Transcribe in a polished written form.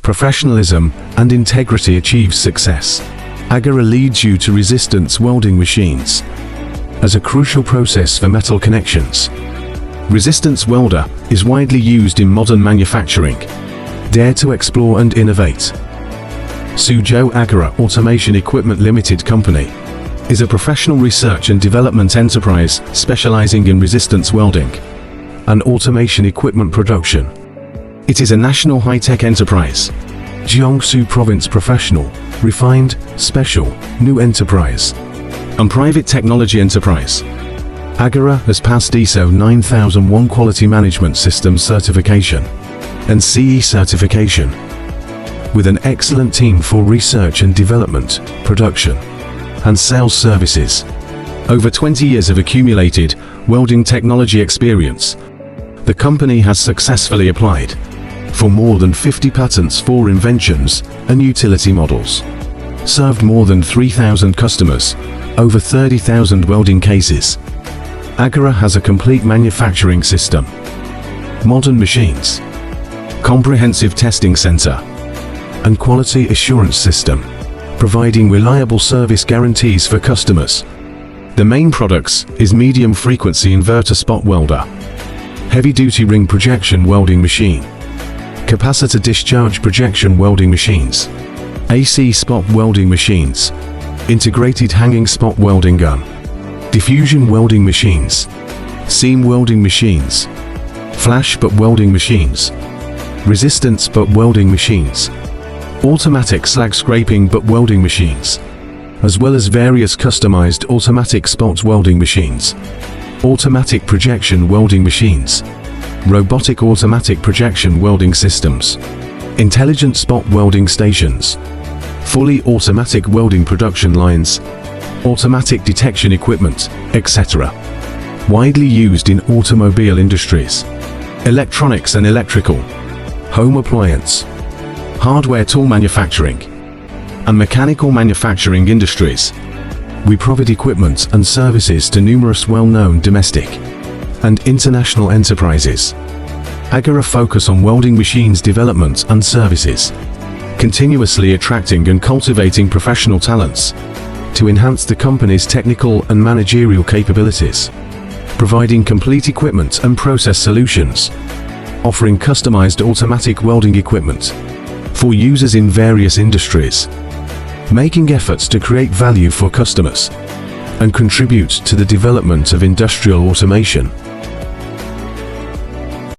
professionalism, and integrity achieves success. Agora leads you to resistance welding machines as a crucial process for metal connections. Resistance welder is widely used in modern manufacturing. Dare to explore and innovate. Suzhou Agora Automation Equipment Limited Company is a professional research and development enterprise specializing in resistance welding and automation equipment production. It is a national high-tech enterprise. Jiangsu Province Professional, Refined, Special, New Enterprise, and Private Technology Enterprise. Agora has passed ISO 9001 Quality Management System certification and CE certification, with an excellent team for research and development, production, and sales services. Over 20 years of accumulated welding technology experience, the company has successfully applied for more than 50 patents for inventions and utility models, served more than 3,000 customers, over 30,000 welding cases. Agora has a complete manufacturing system, modern machines, comprehensive testing center, and quality assurance system, providing reliable service guarantees for customers. The main products is medium frequency inverter spot welder, heavy duty ring projection welding machine, capacitor discharge projection welding machines, AC spot welding machines, integrated hanging spot welding gun, diffusion welding machines, seam welding machines, flash butt welding machines, resistance butt welding machines, automatic slag scraping butt welding machines, as well as various customized automatic spot welding machines, automatic projection welding machines, robotic automatic projection welding systems, intelligent spot welding stations, fully automatic welding production lines, automatic detection equipment, etc. Widely used in automobile industries, electronics and electrical, home appliance, hardware tool manufacturing, and mechanical manufacturing industries. We provide equipment and services to numerous well-known domestic and international enterprises. Agora focus on welding machines development and services, continuously attracting and cultivating professional talents to enhance the company's technical and managerial capabilities, providing complete equipment and process solutions, offering customized automatic welding equipment for users in various industries, making efforts to create value for customers and contribute to the development of industrial automation.